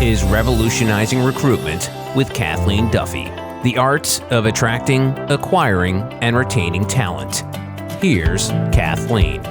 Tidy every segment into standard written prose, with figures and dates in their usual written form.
is Revolutionizing Recruitment with Kathleen Duffy, the art of attracting, acquiring, and retaining talent. Here's Kathleen.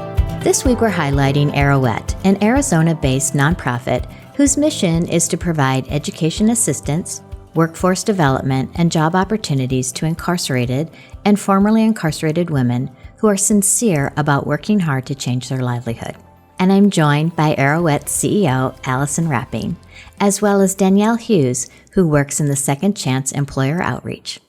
This week we're highlighting Arouet, an Arizona-based nonprofit whose mission is to provide education assistance, workforce development, and job opportunities to incarcerated and formerly incarcerated women who are sincere about working hard to change their livelihood. And I'm joined by Arouet's CEO, Alison Rapping, as well as Danielle Hughes, who works in the Second Chance Employer Outreach.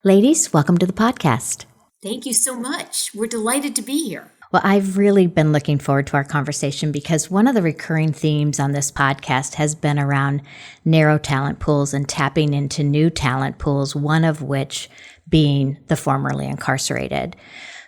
Ladies, welcome to the podcast. Thank you so much. We're delighted to be here. Well, I've really been looking forward to our conversation because one of the recurring themes on this podcast has been around narrow talent pools and tapping into new talent pools, one of which being the formerly incarcerated.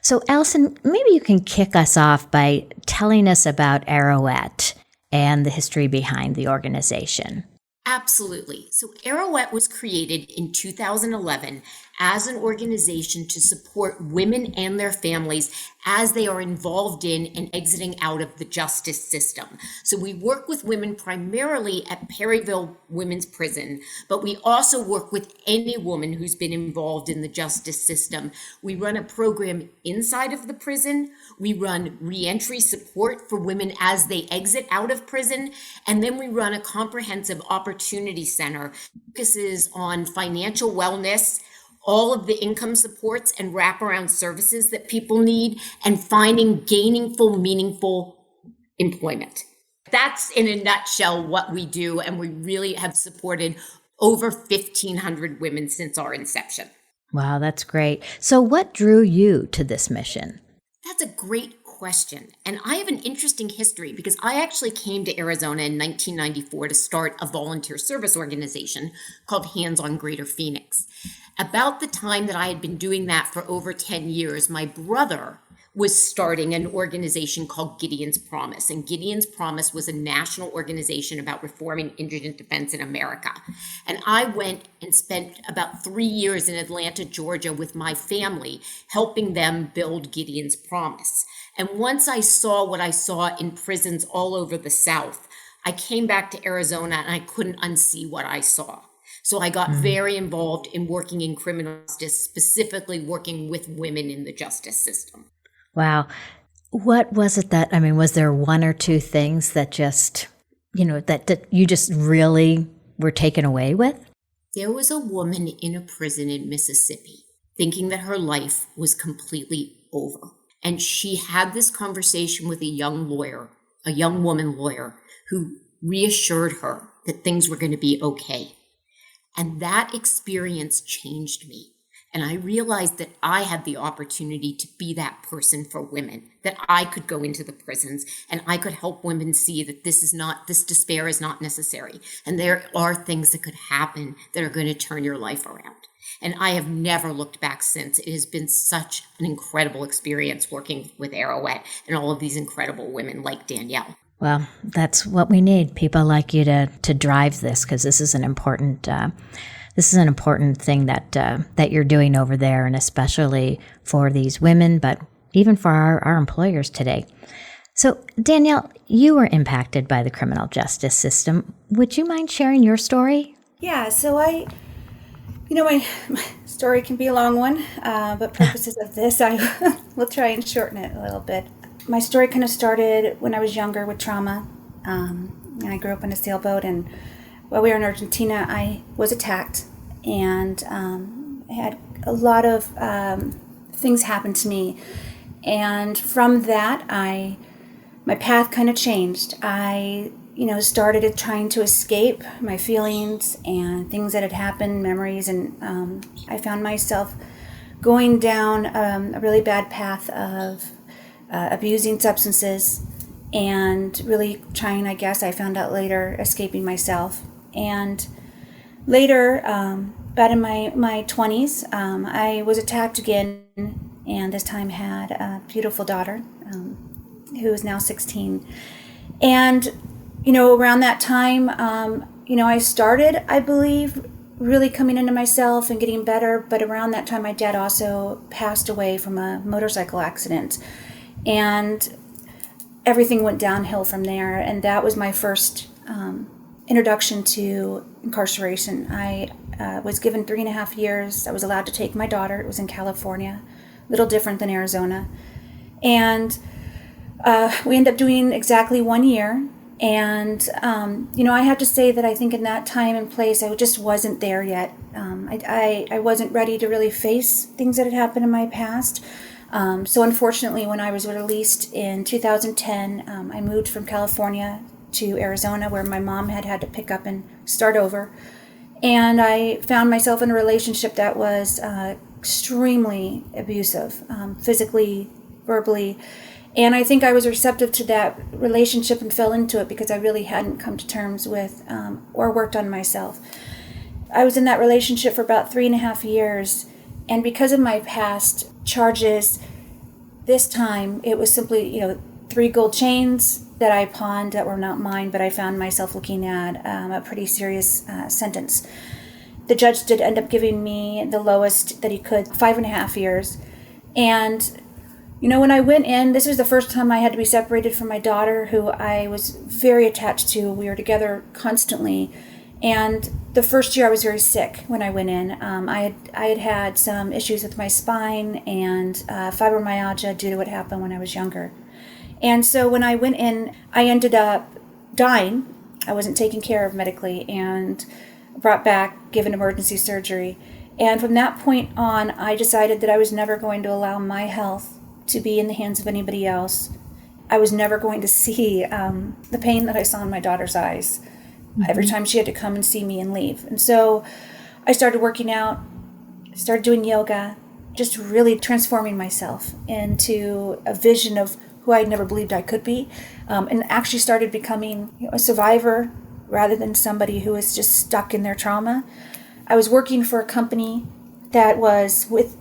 So, Alison, maybe you can kick us off by telling us about Arouet and the history behind the organization. Absolutely. So Arouet was created in 2011 as an organization to support women and their families as they are involved in and exiting out of the justice system. So we work with women primarily at Perryville Women's Prison, but we also work with any woman who's been involved in the justice system. We run a program inside of the prison. We run reentry support for women as they exit out of prison. And then we run a comprehensive opportunity center that focuses on financial wellness, all of the income supports and wraparound services that people need, and finding gainful, meaningful employment. That's in a nutshell what we do, and we really have supported over 1,500 women since our inception. Wow, that's great. So what drew you to this mission? That's a great question. And I have an interesting history because I actually came to Arizona in 1994 to start a volunteer service organization called Hands on Greater Phoenix. About the time that I had been doing that for over 10 years, my brother was starting an organization called Gideon's Promise. And Gideon's Promise was a national organization about reforming indigent defense in America. And I went and spent about 3 years in Atlanta, Georgia with my family, helping them build Gideon's Promise. And once I saw what I saw in prisons all over the South, I came back to Arizona and I couldn't unsee what I saw. So I got very involved in working in criminal justice, specifically working with women in the justice system. Wow. What was it was there one or two things that just, that you just really were taken away with? There was a woman in a prison in Mississippi thinking that her life was completely over. And she had this conversation with a young woman lawyer, who reassured her that things were going to be okay. And that experience changed me. And I realized that I had the opportunity to be that person for women, that I could go into the prisons and I could help women see that this despair is not necessary. And there are things that could happen that are going to turn your life around. And I have never looked back since. It has been such an incredible experience working with Arouet and all of these incredible women like Danielle. Well, that's what we need. People like you to drive this, because this is an important thing that you're doing over there, and especially for these women, but even for our employers today. So, Danielle, you were impacted by the criminal justice system. Would you mind sharing your story? Yeah. So my story can be a long one, but purposes of this, I will try and shorten it a little bit. My story kind of started when I was younger with trauma. I grew up on a sailboat, and while we were in Argentina, I was attacked, and I had a lot of things happen to me. And from that, my path kind of changed. I started trying to escape my feelings and things that had happened, memories, and I found myself going down a really bad path of abusing substances and really trying, I found out later, escaping myself. And later, about in my 20s, I was attacked again, and this time had a beautiful daughter who is now 16. And, around that time, I started, I believe, really coming into myself and getting better. But around that time, my dad also passed away from a motorcycle accident. And everything went downhill from there. And that was my first introduction to incarceration. I was given 3.5 years. I was allowed to take my daughter. It was in California, a little different than Arizona. And we ended up doing exactly 1 year. And, I have to say that I think in that time and place, I just wasn't there yet. I wasn't ready to really face things that had happened in my past. So unfortunately, when I was released in 2010, I moved from California to Arizona, where my mom had to pick up and start over. And I found myself in a relationship that was extremely abusive, physically, verbally. And I think I was receptive to that relationship and fell into it because I really hadn't come to terms with or worked on myself. I was in that relationship for about 3.5 years. And because of my past charges, this time it was simply, 3 gold chains that I pawned that were not mine, but I found myself looking at a pretty serious sentence. The judge did end up giving me the lowest that he could, 5.5 years. And when I went in, this was the first time I had to be separated from my daughter, who I was very attached to. We were together constantly. And the first year I was very sick when I went in. I had some issues with my spine and fibromyalgia due to what happened when I was younger. And so when I went in, I ended up dying. I wasn't taken care of medically and brought back, given emergency surgery. And from that point on, I decided that I was never going to allow my health to be in the hands of anybody else. I was never going to see the pain that I saw in my daughter's eyes every time she had to come and see me and leave. And so I started working out, started doing yoga, just really transforming myself into a vision of who I never believed I could be, and actually started becoming a survivor rather than somebody who was just stuck in their trauma. I was working for a company that was with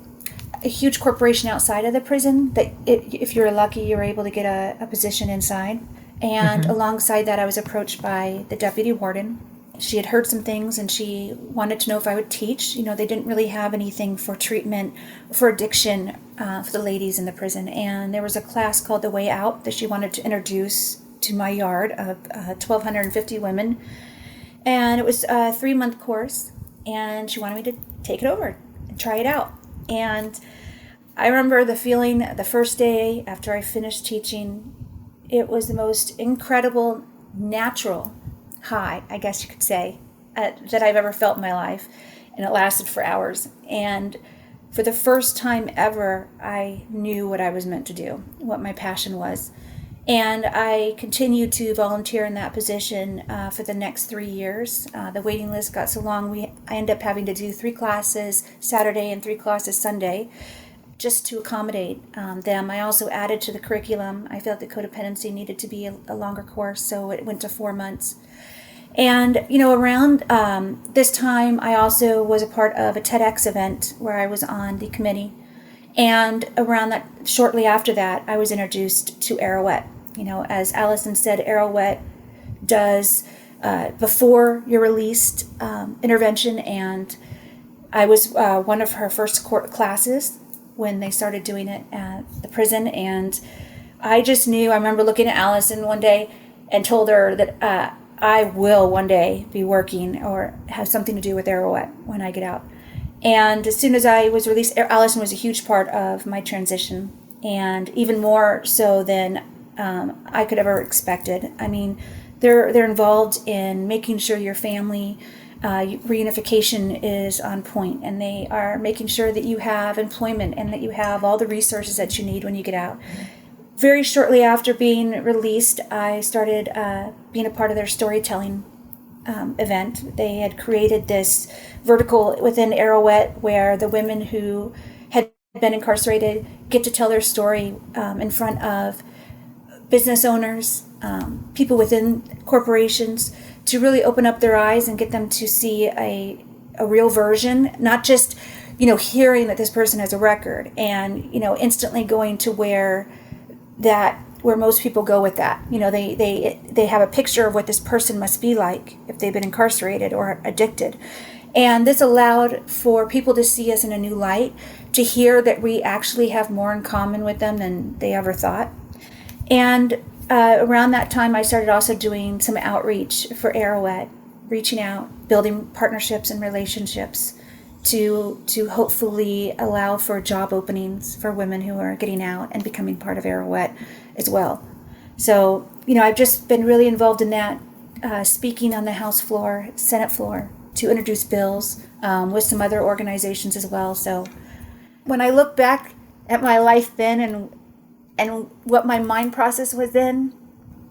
a huge corporation outside of the prison that if you're lucky, you're able to get a position inside. And alongside that, I was approached by the deputy warden. She had heard some things and she wanted to know if I would teach. They didn't really have anything for treatment for addiction for the ladies in the prison. And there was a class called The Way Out that she wanted to introduce to my yard of 1,250 women. And it was a 3-month course. And she wanted me to take it over and try it out. And I remember the feeling the first day after I finished teaching. It was the most incredible, natural high, I guess you could say, that I've ever felt in my life. And it lasted for hours. And for the first time ever, I knew what I was meant to do, what my passion was. And I continued to volunteer in that position for the next 3 years. The waiting list got so long, I ended up having to do 3 classes Saturday and 3 classes Sunday just to accommodate them. I also added to the curriculum. I felt that codependency needed to be a longer course, so it went to 4 months. And, around this time, I also was a part of a TEDx event where I was on the committee. And around that, shortly after that, I was introduced to Arouet. As Alison said, Arouet does before you're released intervention, and I was one of her first classes when they started doing it at the prison. And I just knew, I remember looking at Alison one day and told her that I will one day be working or have something to do with Arouet when I get out. And as soon as I was released, Alison was a huge part of my transition, and even more so than I could ever expected. I mean, they're involved in making sure your family reunification is on point, and they are making sure that you have employment and that you have all the resources that you need when you get out. Very shortly after being released, I started being a part of their storytelling event. They had created this vertical within Arouet where the women who had been incarcerated get to tell their story in front of business owners, people within corporations, to really open up their eyes and get them to see a real version, not just, hearing that this person has a record and, instantly going to where most people go with that. They have a picture of what this person must be like if they've been incarcerated or addicted. And this allowed for people to see us in a new light, to hear that we actually have more in common with them than they ever thought. And around that time, I started also doing some outreach for Arouet. reaching out, building partnerships and relationships to hopefully allow for job openings for women who are getting out and becoming part of Arouet as well. So, I've just been really involved in that, speaking on the House floor, Senate floor, to introduce bills with some other organizations as well. So when I look back at my life then and what my mind process was then,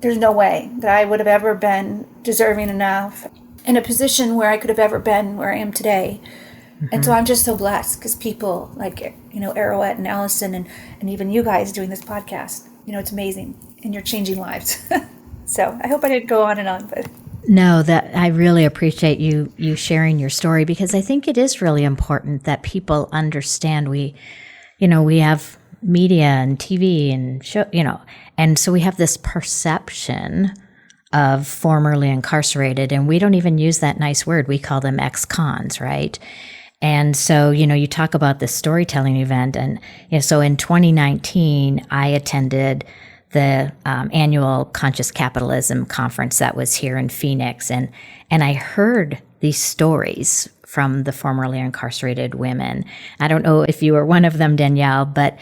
there's no way that I would have ever been deserving enough in a position where I could have ever been where I am today. And so I'm just so blessed because people like, Arouet and Alison and even you guys doing this podcast, it's amazing and you're changing lives. So I hope I didn't go on and on, but. No, that I really appreciate you sharing your story, because I think it is really important that people understand we have media and TV and show, and so we have this perception of formerly incarcerated, and we don't even use that nice word. We call them ex-cons, right? And so, you talk about this storytelling event, and so in 2019, I attended the annual Conscious Capitalism conference that was here in Phoenix, and I heard these stories from the formerly incarcerated women. I don't know if you were one of them, Danielle, but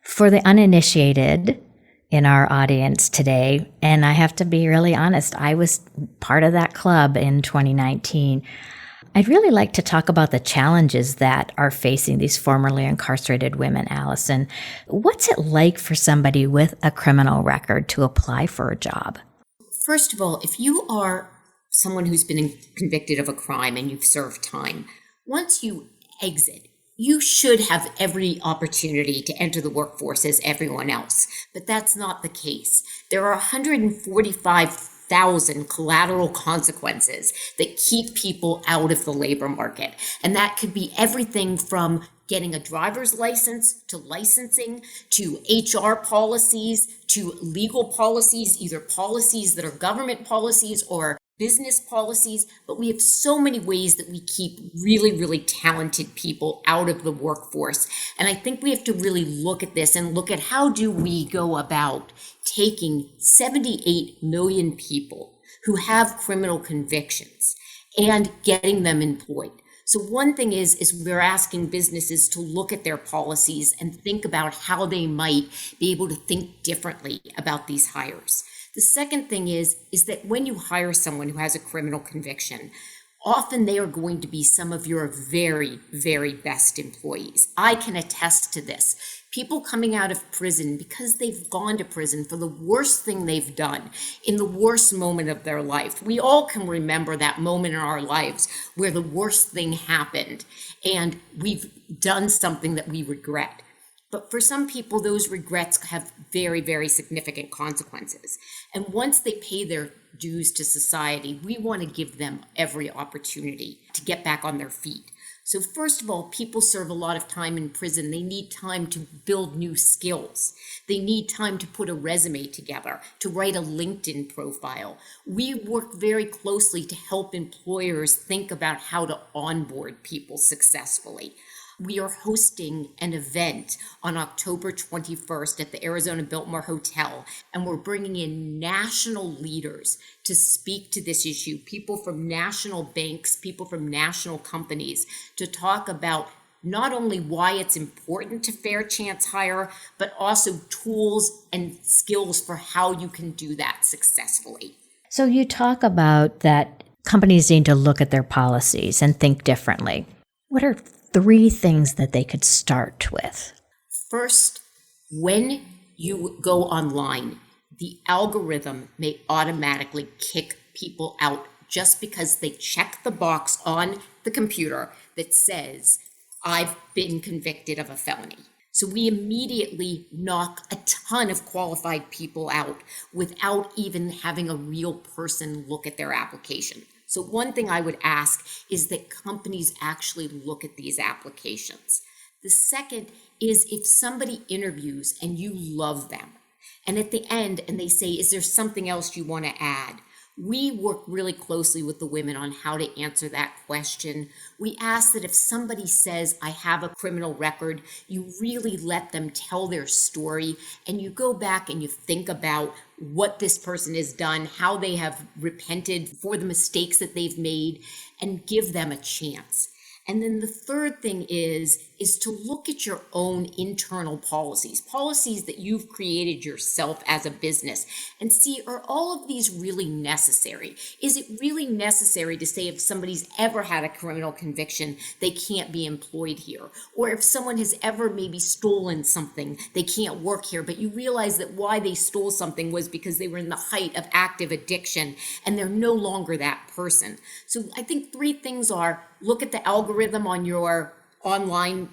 for the uninitiated in our audience today, and I have to be really honest, I was part of that club in 2019. I'd really like to talk about the challenges that are facing these formerly incarcerated women, Alison. What's it like for somebody with a criminal record to apply for a job? First of all, if you are someone who's been convicted of a crime and you've served time, once you exit, you should have every opportunity to enter the workforce as everyone else. But that's not the case. There are 145,000 collateral consequences that keep people out of the labor market. And that could be everything from getting a driver's license to licensing to HR policies to legal policies, either policies that are government policies or business policies. But we have so many ways that we keep really, really talented people out of the workforce. And I think we have to really look at this and look at how do we go about taking 78 million people who have criminal convictions and getting them employed. So one thing is we're asking businesses to look at their policies and think about how they might be able to think differently about these hires. The second thing is that when you hire someone who has a criminal conviction, often they are going to be some of your very, very best employees. I can attest to this. People coming out of prison because they've gone to prison for the worst thing they've done in the worst moment of their life. We all can remember that moment in our lives where the worst thing happened and we've done something that we regret. But for some people, those regrets have very, very significant consequences. And once they pay their dues to society, we want to give them every opportunity to get back on their feet. So first of all, people serve a lot of time in prison. They need time to build new skills. They need time to put a resume together, to write a LinkedIn profile. We work very closely to help employers think about how to onboard people successfully. We are hosting an event on October 21st at the Arizona Biltmore Hotel, and we're bringing in national leaders to speak to this issue, people from national banks, people from national companies, to talk about not only why it's important to fair chance hire, but also tools and skills for how you can do that successfully. So you talk about that companies need to look at their policies and think differently. What are 3 things that they could start with? First, when you go online, the algorithm may automatically kick people out just because they check the box on the computer that says, I've been convicted of a felony. So we immediately knock a ton of qualified people out without even having a real person look at their application. So one thing I would ask is that companies actually look at these applications. The second is if somebody interviews and you love them, and at the end, and they say, is there something else you want to add? We work really closely with the women on how to answer that question. We ask that if somebody says, I have a criminal record, you really let them tell their story, and you go back and you think about what this person has done, how they have repented for the mistakes that they've made, and give them a chance. And then the third thing is to look at your own internal policies that you've created yourself as a business, and see, are all of these really necessary? Is it really necessary to say if somebody's ever had a criminal conviction, they can't be employed here? Or if someone has ever maybe stolen something, they can't work here, but you realize that why they stole something was because they were in the height of active addiction and they're no longer that person. So I think three things are: look at the algorithm on your online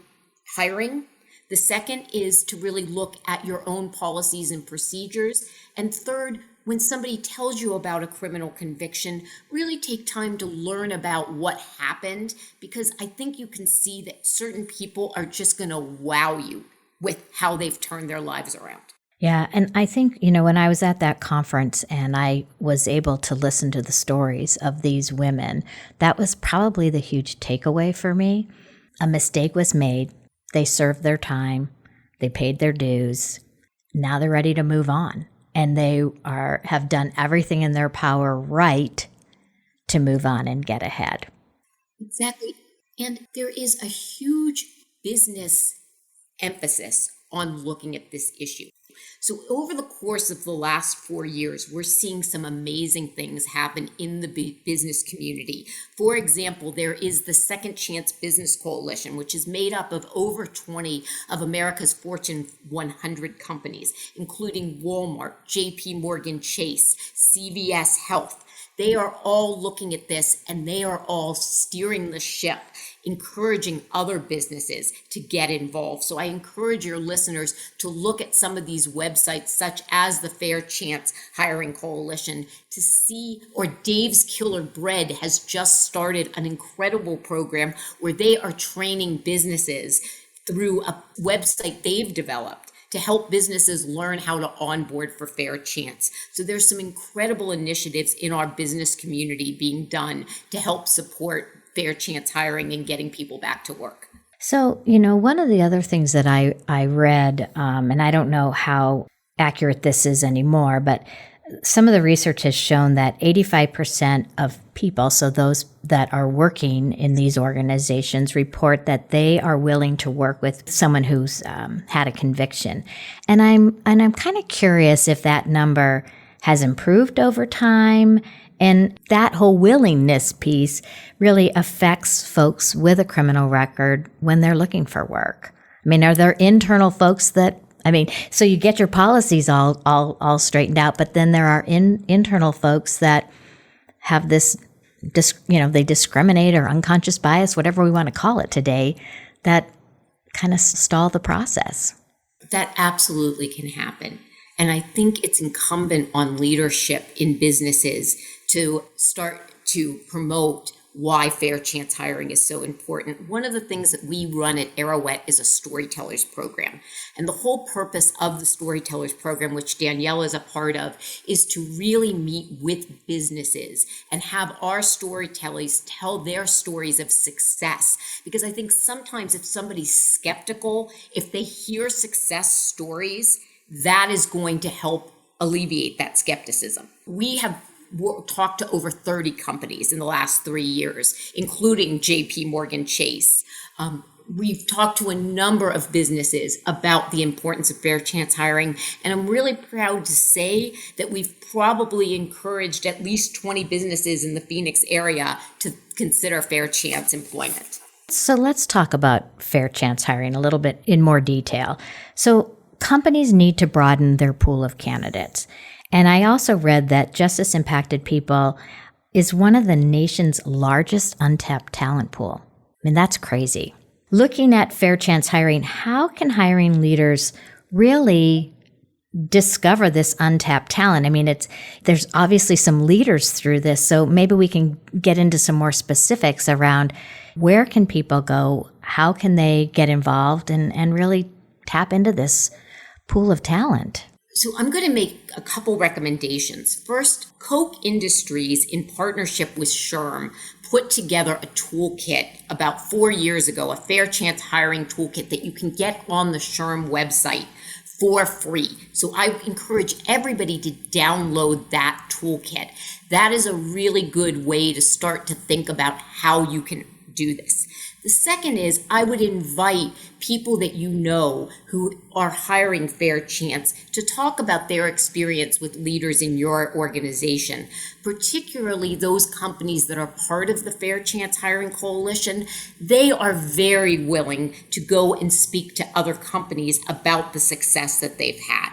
hiring. The second is to really look at your own policies and procedures. And third, when somebody tells you about a criminal conviction, really take time to learn about what happened, because I think you can see that certain people are just going to wow you with how they've turned their lives around. Yeah. And I think, when I was at that conference and I was able to listen to the stories of these women, that was probably the huge takeaway for me. A mistake was made. They served their time. They paid their dues. Now they're ready to move on. And they have done everything in their power right to move on and get ahead. Exactly. And there is a huge business emphasis on looking at this issue. So over the course of the last 4 years, we're seeing some amazing things happen in the business community. For example, there is the Second Chance Business Coalition, which is made up of over 20 of America's Fortune 100 companies, including Walmart, JP Morgan Chase, CVS Health. They are all looking at this, and they are all steering the ship, encouraging other businesses to get involved. So I encourage your listeners to look at some of these websites, such as the Fair Chance Hiring Coalition, to see, or Dave's Killer Bread has just started an incredible program where they are training businesses through a website they've developed to help businesses learn how to onboard for Fair Chance. So there's some incredible initiatives in our business community being done to help support Fair Chance hiring and getting people back to work. So, one of the other things that I read, and I don't know how accurate this is anymore, but some of the research has shown that 85% of people, so those that are working in these organizations, report that they are willing to work with someone who's had a conviction. And I'm kind of curious if that number has improved over time. And that whole willingness piece really affects folks with a criminal record when they're looking for work. I mean, are there internal folks so you get your policies all straightened out, but then there are internal folks that have this, they discriminate or unconscious bias, whatever we want to call it today, that kind of stall the process. That absolutely can happen. And I think it's incumbent on leadership in businesses to start to promote why Fair Chance hiring is so important. One of the things that we run at Arouet is a storytellers program. And the whole purpose of the storytellers program, which Danielle is a part of, is to really meet with businesses and have our storytellers tell their stories of success. Because I think sometimes if somebody's skeptical, if they hear success stories, that is going to help alleviate that skepticism. We have talked to over 30 companies in the last 3 years, including JP Morgan Chase. We've talked to a number of businesses about the importance of Fair Chance hiring, and I'm really proud to say that we've probably encouraged at least 20 businesses in the Phoenix area to consider Fair Chance employment. So let's talk about Fair Chance hiring a little bit in more detail. So companies need to broaden their pool of candidates. And I also read that justice impacted people is one of the nation's largest untapped talent pool. I mean, that's crazy. Looking at Fair Chance hiring, how can hiring leaders really discover this untapped talent? I mean, there's obviously some leaders through this, so maybe we can get into some more specifics around where can people go, how can they get involved and really tap into this pool of talent? So I'm going to make a couple recommendations. First, Koch Industries, in partnership with SHRM, put together a toolkit about 4 years ago, a fair chance hiring toolkit that you can get on the SHRM website for free. So I encourage everybody to download that toolkit. That is a really good way to start to think about how you can do this. The second is I would invite people that you know who are hiring Fair Chance to talk about their experience with leaders in your organization, particularly those companies that are part of the Fair Chance Hiring Coalition. They are very willing to go and speak to other companies about the success that they've had.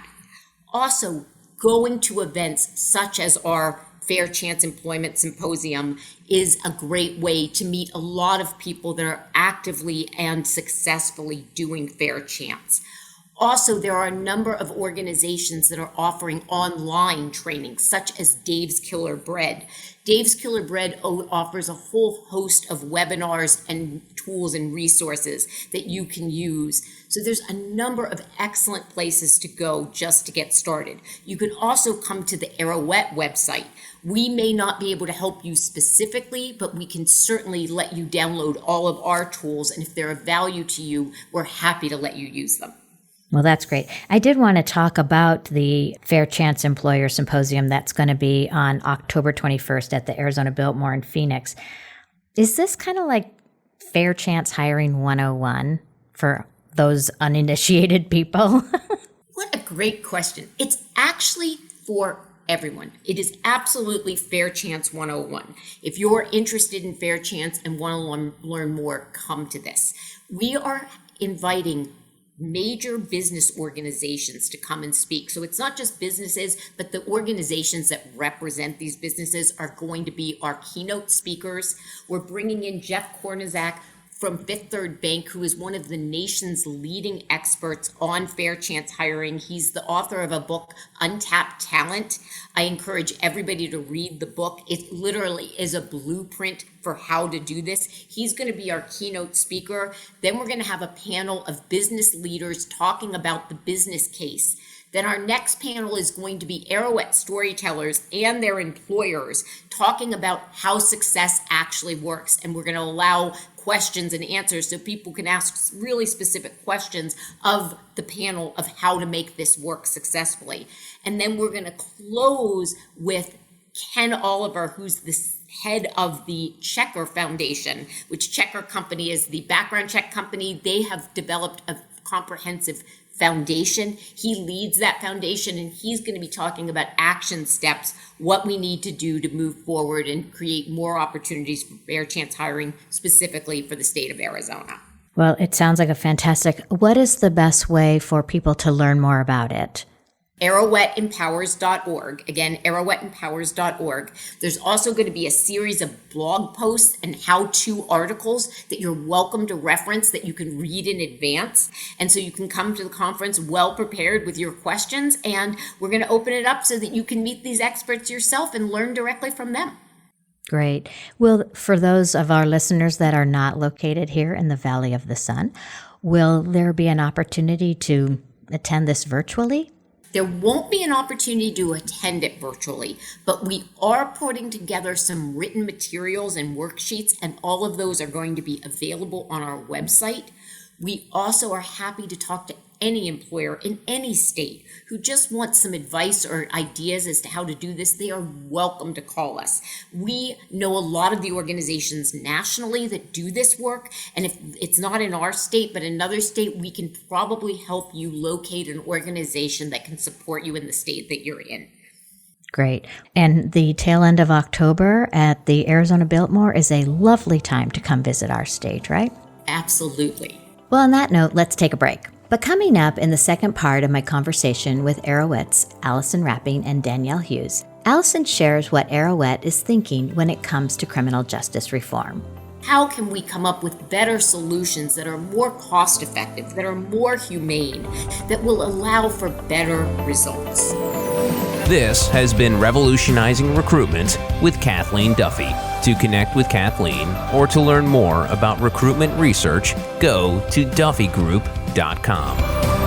Also, going to events such as our Fair Chance Employment Symposium is a great way to meet a lot of people that are actively and successfully doing Fair Chance. Also, there are a number of organizations that are offering online training, such as Dave's Killer Bread. Dave's Killer Bread offers a whole host of webinars and tools and resources that you can use. So there's a number of excellent places to go just to get started. You can also come to the Arouet website. We may not be able to help you specifically, but we can certainly let you download all of our tools. And if they're of value to you, we're happy to let you use them. Well, that's great. I did want to talk about the Fair Chance Employer Symposium that's going to be on October 21st at the Arizona Biltmore in Phoenix. Is this kind of like Fair Chance Hiring 101 for those uninitiated people? What a great question. It's actually for everyone. It is absolutely Fair Chance 101. If you're interested in Fair Chance and want to learn more, come to this. We are inviting major business organizations to come and speak. So it's not just businesses, but the organizations that represent these businesses are going to be our keynote speakers. We're bringing in Jeff Kornizak from Fifth Third Bank, who is one of the nation's leading experts on fair chance hiring. He's the author of a book, Untapped Talent. I encourage everybody to read the book. It literally is a blueprint for how to do this. He's going to be our keynote speaker. Then we're going to have a panel of business leaders talking about the business case. Then our next panel is going to be Arouet storytellers and their employers talking about how success actually works. And we're going to allow questions and answers so people can ask really specific questions of the panel of how to make this work successfully. And then we're going to close with Ken Oliver, who's the head of the Checker Foundation, which Checker Company is the background check company. They have developed a comprehensive foundation. He leads that foundation, and he's going to be talking about action steps, what we need to do to move forward and create more opportunities for fair chance hiring, specifically for the state of Arizona. Well, it sounds like a fantastic. What is the best way for people to learn more about it? ArouetEmpowers.org. Again, ArouetEmpowers.org. There's also going to be a series of blog posts and how-to articles that you're welcome to reference that you can read in advance. And so you can come to the conference well prepared with your questions. And we're going to open it up so that you can meet these experts yourself and learn directly from them. Great. Well, for those of our listeners that are not located here in the Valley of the Sun, will there be an opportunity to attend this virtually? There won't be an opportunity to attend it virtually, but we are putting together some written materials and worksheets, and all of those are going to be available on our website. We also are happy to talk to any employer in any state who just wants some advice or ideas as to how to do this. They are welcome to call us. We know a lot of the organizations nationally that do this work, and if it's not in our state but another state, we can probably help you locate an organization that can support you in the state that you're in. Great. And the tail end of October at the Arizona Biltmore is a lovely time to come visit our state, right? Absolutely. Well, on that note, let's take a break. But coming up in the second part of my conversation with Arouet's Alison Rapping and Danielle Hughes, Alison shares what Arouet is thinking when it comes to criminal justice reform. How can we come up with better solutions that are more cost-effective, that are more humane, that will allow for better results? This has been Revolutionizing Recruitment with Kathleen Duffy. To connect with Kathleen or to learn more about recruitment research, go to duffygroup.com.